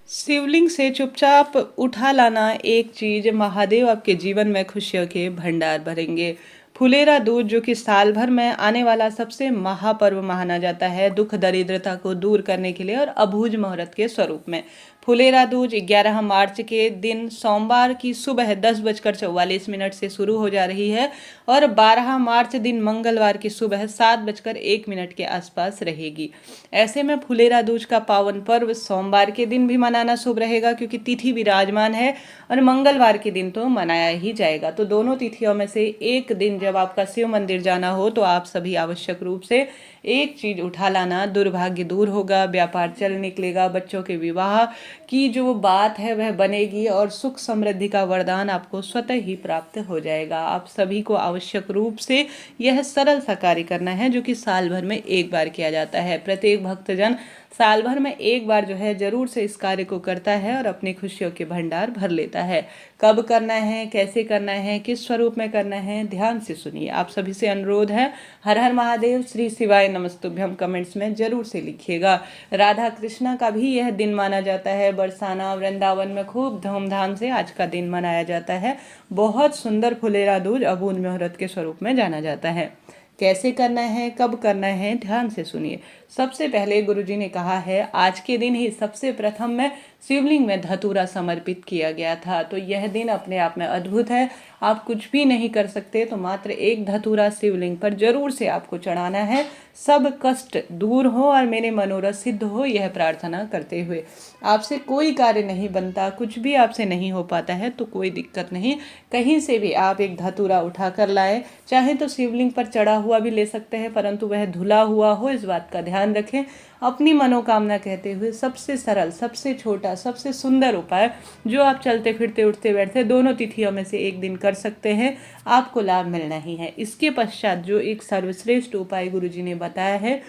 शिवलिंग से चुपचाप उठा लाना एक चीज, महादेव आपके जीवन में खुशियों के भंडार भरेंगे। फुलेरा दूज जो कि साल भर में आने वाला सबसे महापर्व माना जाता है, दुख दरिद्रता को दूर करने के लिए और अबूझ मुहूर्त के स्वरूप में। फुलेरा दूज 11 मार्च के दिन सोमवार की सुबह 10:44 से शुरू हो जा रही है और 12 मार्च दिन मंगलवार की सुबह 7:01 के आसपास रहेगी। ऐसे में फुलेरा दूज का पावन पर्व सोमवार के दिन भी मनाना शुभ रहेगा, क्योंकि तिथि विराजमान है और मंगलवार के दिन तो मनाया ही जाएगा। तो दोनों तिथियों में से एक दिन जब आपका शिव मंदिर जाना हो तो आप सभी आवश्यक रूप से एक चीज उठा लाना। दुर्भाग्य दूर होगा, व्यापार चल निकलेगा, बच्चों के विवाह की जो बात है वह बनेगी और सुख समृद्धि का वरदान आपको स्वतः ही प्राप्त हो जाएगा। आप सभी को आवश्यक रूप से यह सरल सा कार्य करना है, जो कि साल भर में एक बार किया जाता है। प्रत्येक भक्तजन साल भर में एक बार जो है जरूर से इस कार्य को करता है और अपनी खुशियों के भंडार भर लेता है। कब करना है, कैसे करना है, किस स्वरूप में करना है, ध्यान से सुनिए। आप सभी से अनुरोध है, हर हर महादेव, श्री शिवाय नमस्तुभ्यम कमेंट्स में जरूर से लिखिएगा। राधा कृष्णा का भी यह दिन माना जाता है। बरसाना वृंदावन में खूब धूमधाम से आज का दिन मनाया जाता है। बहुत सुंदर फुलेरा दूज अबूझ मुहूर्त के स्वरूप में जाना जाता है। कैसे करना है, कब करना है, ध्यान से सुनिए। सबसे पहले गुरुजी ने कहा है, आज के दिन ही सबसे प्रथम में शिवलिंग में धतूरा समर्पित किया गया था। तो यह दिन अपने आप में अद्भुत है। आप कुछ भी नहीं कर सकते तो मात्र एक धतूरा शिवलिंग पर जरूर से आपको चढ़ाना है। सब कष्ट दूर हो और मेरे मनोरथ सिद्ध हो, यह प्रार्थना करते हुए। आपसे कोई कार्य नहीं बनता, कुछ भी आपसे नहीं हो पाता है तो कोई दिक्कत नहीं, कहीं से भी आप एक धतूरा उठा कर लाए। चाहे तो शिवलिंग पर चढ़ा हुआ भी ले सकते हैं, परंतु वह धुला हुआ हो, इस बात का ध्यान रखें। अपनी मनोकामना कहते हुए सबसे सरल, सबसे छोटा, सबसे सुंदर उपाय जो आप चलते फिरते उठते बैठते दोनों तिथियों में से एक दिन कर सकते हैं, आपको लाभ मिलना ही है। इसके पश्चात जो एक सर्वश्रेष्ठ उपाय गुरुजी ने बताया है,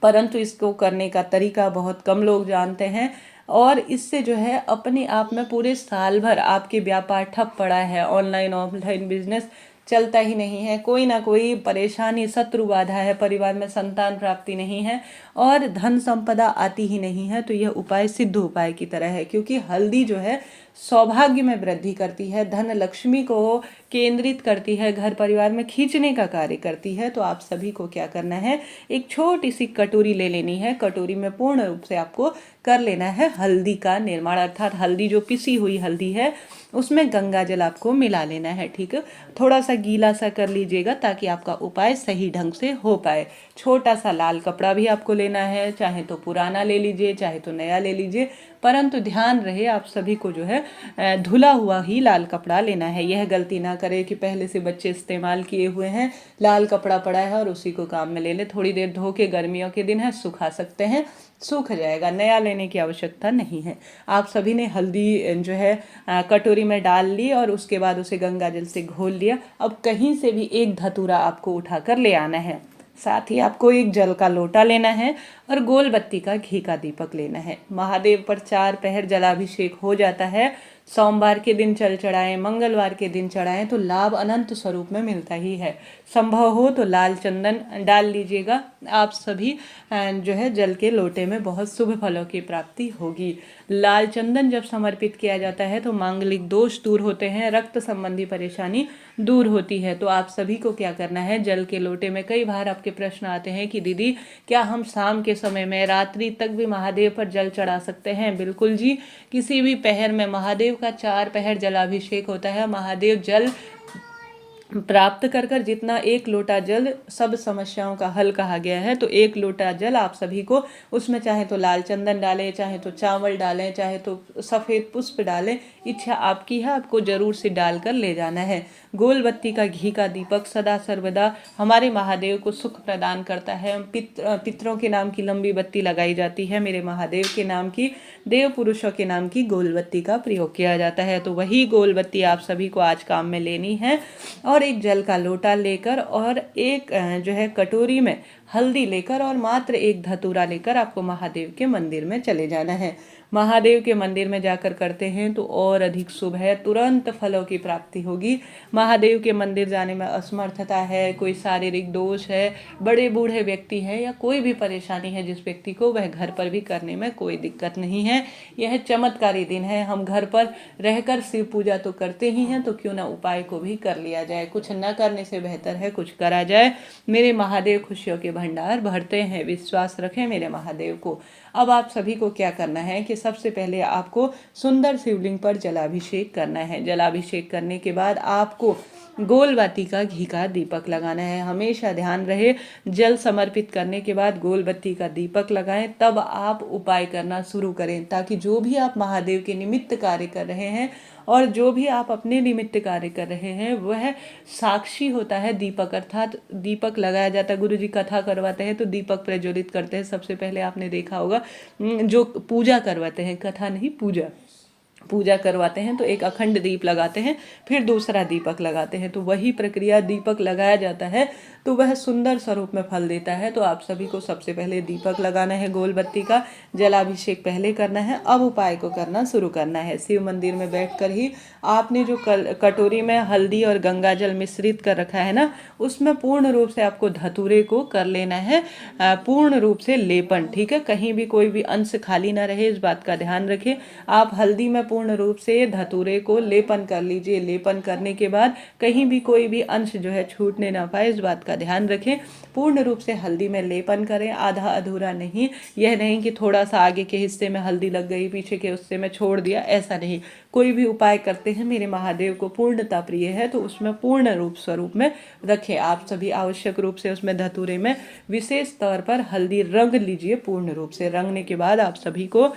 परंतु इसको करने का तरीका बहुत कम लोग जानते हैं और इससे जो है अपने आप में पूरे साल भर आपके व्यापार ठप पड़ा है, ऑनलाइन ऑफलाइन बिजनेस चलता ही नहीं है, कोई ना कोई परेशानी, शत्रु बाधा है, परिवार में संतान प्राप्ति नहीं है और धन संपदा आती ही नहीं है। तो यह उपाय सिद्ध उपाय की तरह है, क्योंकि हल्दी जो है सौभाग्य में वृद्धि करती है, धन लक्ष्मी को केंद्रित करती है, घर परिवार में खींचने का कार्य करती है। तो आप सभी को क्या करना है, एक छोटी सी कटोरी ले लेनी है। कटोरी में पूर्ण रूप से आपको कर लेना है हल्दी का निर्माण, अर्थात हल्दी जो पिसी हुई हल्दी है उसमें गंगा जल आपको मिला लेना है। ठीक है, थोड़ा सा गीला सा कर लीजिएगा ताकि आपका उपाय सही ढंग से हो पाए। छोटा सा लाल कपड़ा भी आपको लेना है, चाहे तो पुराना ले लीजिए, चाहे तो नया ले लीजिए, परंतु ध्यान रहे आप सभी को जो है धुला हुआ ही लाल कपड़ा लेना है। यह गलती ना करें कि पहले से बच्चे इस्तेमाल किए हुए हैं, लाल कपड़ा पड़ा है और उसी को काम में ले ले। थोड़ी देर धो के, गर्मियों के दिन है, सुखा सकते हैं, सूख जाएगा, नया लेने की आवश्यकता नहीं है। आप सभी ने हल्दी जो है कटोरी में डाल ली और उसके बाद उसे गंगा जल से घोल लिया। अब कहीं से भी एक धतूरा आपको उठाकर ले आना है। साथ ही आपको एक जल का लोटा लेना है और गोल बत्ती का घी का दीपक लेना है। महादेव पर 4 पहर जलाभिषेक हो जाता है। सोमवार के दिन जल चढ़ाएं, मंगलवार के दिन चढ़ाएं तो लाभ अनंत स्वरूप में मिलता ही है। संभव हो तो लाल चंदन डाल लीजिएगा। आप सभी जो है जल के लोटे में बहुत शुभ फलों की प्राप्ति होगी। लाल चंदन जब समर्पित किया जाता है तो मांगलिक दोष दूर होते हैं, रक्त संबंधी परेशानी दूर होती है। तो आप सभी को क्या करना है, जल के लोटे में, कई बार आपके प्रश्न आते हैं कि दीदी क्या हम शाम के समय में रात्रि तक भी महादेव पर जल चढ़ा सकते हैं? बिल्कुल जी, किसी भी पहर में महादेव का 4 पहर जलाभिषेक होता है। महादेव जल प्राप्त कर कर जितना एक लोटा जल सब समस्याओं का हल कहा गया है, तो एक लोटा जल आप सभी को, उसमें चाहे तो लाल चंदन डालें, चाहे तो चावल डालें, चाहे तो सफ़ेद पुष्प डालें, इच्छा आपकी है, आपको जरूर से डालकर ले जाना है। गोल बत्ती का घी का दीपक सदा सर्वदा हमारे महादेव को सुख प्रदान करता है। पितरों के नाम की लंबी बत्ती लगाई जाती है, मेरे महादेव के नाम की, देव पुरुषों के नाम की गोल बत्ती का प्रयोग किया जाता है। तो वही गोल बत्ती आप सभी को आज काम में लेनी है और एक जल का लोटा लेकर और एक जो है कटोरी में हल्दी लेकर और मात्र एक धतूरा लेकर आपको महादेव के मंदिर में चले जाना है। महादेव के मंदिर में जाकर करते हैं तो और अधिक शुभ है, तुरंत फलों की प्राप्ति होगी। महादेव के मंदिर जाने में असमर्थता है, कोई शारीरिक दोष है, बड़े बूढ़े व्यक्ति है या कोई भी परेशानी है जिस व्यक्ति को, वह घर पर भी करने में कोई दिक्कत नहीं है। यह चमत्कारी दिन है। हम घर पर रहकर शिव पूजा तो करते ही हैं, तो क्यों ना उपाय को भी कर लिया जाए। कुछ न करने से बेहतर है कुछ करा जाए। मेरे महादेव खुशियों के भंडार भरते हैं, विश्वास रखें मेरे महादेव को। अब आप सभी को क्या करना है कि सबसे पहले आपको सुंदर शिवलिंग पर जलाभिषेक करना है। जलाभिषेक करने के बाद आपको गोल बत्ती का घी का दीपक लगाना है। हमेशा ध्यान रहे, जल समर्पित करने के बाद गोल बत्ती का दीपक लगाएं, तब आप उपाय करना शुरू करें, ताकि जो भी आप महादेव के निमित्त कार्य कर रहे हैं और जो भी आप अपने निमित्त कार्य कर रहे हैं वह साक्षी होता है। दीपक अर्थात दीपक लगाया जाता है। गुरु जी कथा करवाते हैं तो दीपक प्रज्वलित करते हैं। सबसे पहले आपने देखा होगा जो पूजा करवाते हैं, कथा नहीं पूजा करवाते हैं तो एक अखंड दीप लगाते हैं, फिर दूसरा दीपक लगाते हैं। तो वही प्रक्रिया, दीपक लगाया जाता है तो वह सुंदर स्वरूप में फल देता है। तो आप सभी को सबसे पहले दीपक लगाना है, गोल बत्ती का जलाभिषेक पहले करना है, अब उपाय को करना शुरू करना है। शिव मंदिर में बैठकर ही आपने जो कटोरी में हल्दी और गंगा जल मिश्रित कर रखा है ना, उसमें पूर्ण रूप से आपको धतूरे को कर लेना है, पूर्ण रूप से लेपन। ठीक है, कहीं भी कोई भी अंश खाली ना रहे, इस बात का ध्यान रखें। आप हल्दी में पूर्ण रूप से धतूरे को लेपन कर लीजिए। लेपन करने के बाद कहीं भी कोई भी अंश जो है छूटने ना पाए, इस बात का ध्यान रखें। पूर्ण रूप से हल्दी में लेपन करें, आधा अधूरा नहीं। यह नहीं कि थोड़ा सा आगे के हिस्से में हल्दी लग गई, पीछे के हिस्से में छोड़ दिया, ऐसा नहीं। कोई भी उपाय करते हैं मेरे महादेव को पूर्णता प्रिय है तो उसमें पूर्ण रूप स्वरूप में रखें। आप सभी आवश्यक रूप से उसमें धतूरे में विशेष तौर पर हल्दी रंग लीजिए। पूर्ण रूप से रंगने के बाद आप सभी को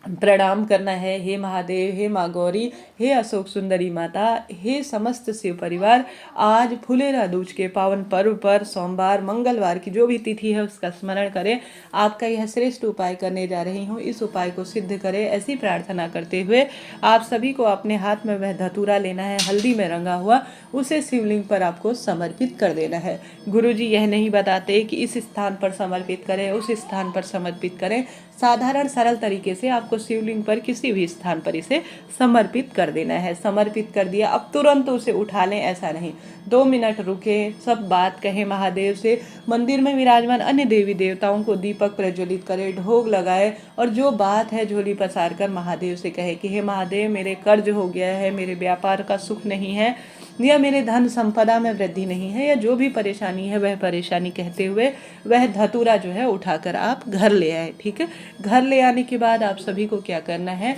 प्रणाम करना है। हे महादेव, हे माँ गौरी, हे अशोक सुंदरी माता, हे समस्त शिव परिवार, आज फुलेरा दूज के पावन पर्व पर सोमवार मंगलवार की जो भी तिथि है उसका स्मरण करें। आपका यह श्रेष्ठ उपाय करने जा रही हूँ, इस उपाय को सिद्ध करें, ऐसी प्रार्थना करते हुए आप सभी को अपने हाथ में वह धतूरा लेना है, हल्दी में रंगा हुआ, उसे शिवलिंग पर आपको समर्पित कर देना है। गुरु जी यह नहीं बताते कि इस स्थान पर समर्पित करें, उस स्थान पर समर्पित करें। साधारण सरल तरीके से आपको शिवलिंग पर किसी भी स्थान पर इसे समर्पित कर देना है। समर्पित कर दिया, अब तुरंत उसे उठा लें, ऐसा नहीं। 2 मिनट रुके, सब बात कहें महादेव से, मंदिर में विराजमान अन्य देवी देवताओं को दीपक प्रज्वलित करें, ढोग लगाए और जो बात है झोली पसार कर महादेव से कहे कि हे महादेव, मेरे कर्ज हो गया है, मेरे व्यापार का सुख नहीं है, या मेरे धन संपदा में वृद्धि नहीं है, या जो भी परेशानी है वह परेशानी कहते हुए वह धतूरा जो है उठाकर आप घर ले आए। ठीक है, घर ले आने के बाद आप सभी को क्या करना है,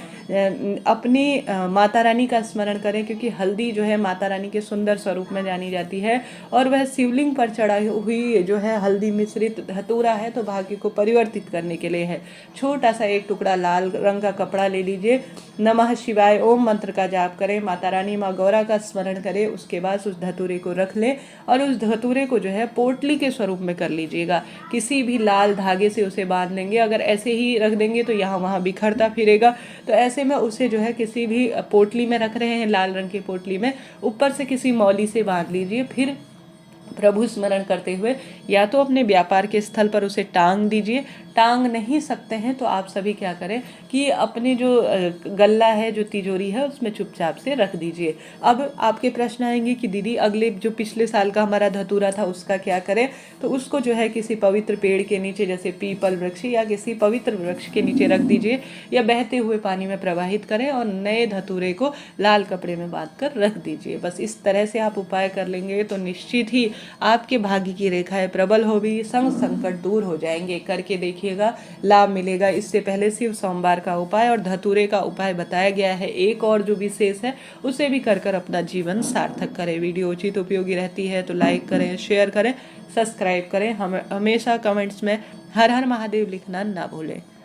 अपनी माता रानी का स्मरण करें, क्योंकि हल्दी जो है माता रानी के सुंदर स्वरूप में जानी जाती है और वह शिवलिंग पर चढ़ाई हुई जो है हल्दी मिश्रित धतूरा है तो भाग्य को परिवर्तित करने के लिए है। छोटा सा एक टुकड़ा लाल रंग का कपड़ा ले लीजिए, नमः शिवाय ओम मंत्र का जाप करें, माता रानी माँ गौरा का स्मरण करें, उसके बाद उस धतूरे को रख लें और उस धतूरे को जो है पोटली के स्वरूप में कर लीजिएगा। किसी भी लाल धागे से उसे बांध लेंगे, अगर ऐसे ही रख देंगे तो यहाँ वहाँ बिखरता फिरेगा, तो ऐसे में उसे जो है किसी भी पोटली में रख रहे हैं, लाल रंग की पोटली में, ऊपर से किसी मौली से बांध लीजिए। फिर प्रभु स्मरण करते हुए या तो अपने व्यापार के स्थल पर उसे टांग दीजिए। टांग नहीं सकते हैं तो आप सभी क्या करें कि अपने जो गल्ला है, जो तिजोरी है, उसमें चुपचाप से रख दीजिए। अब आपके प्रश्न आएंगे कि दीदी अगले जो पिछले साल का हमारा धतूरा था उसका क्या करें, तो उसको जो है किसी पवित्र पेड़ के नीचे, जैसे पीपल वृक्ष या किसी पवित्र वृक्ष के नीचे रख दीजिए या बहते हुए पानी में प्रवाहित करें और नए धतूरे को लाल कपड़े में बांध कर रख दीजिए। बस इस तरह से आप उपाय कर लेंगे तो निश्चित ही आपके भाग्य की रेखाएं प्रबल होगी, संकट दूर हो जाएंगे। करके देखिएगा, लाभ मिलेगा। इससे पहले शिव सोमवार का उपाय और धतूरे का उपाय बताया गया है, एक और जो विशेष है उसे भी कर अपना जीवन सार्थक करें। वीडियो उचित उपयोगी रहती है तो लाइक करें, शेयर करें, सब्सक्राइब करें। हमेशा कमेंट्स में हर हर महादेव लिखना ना भूलें।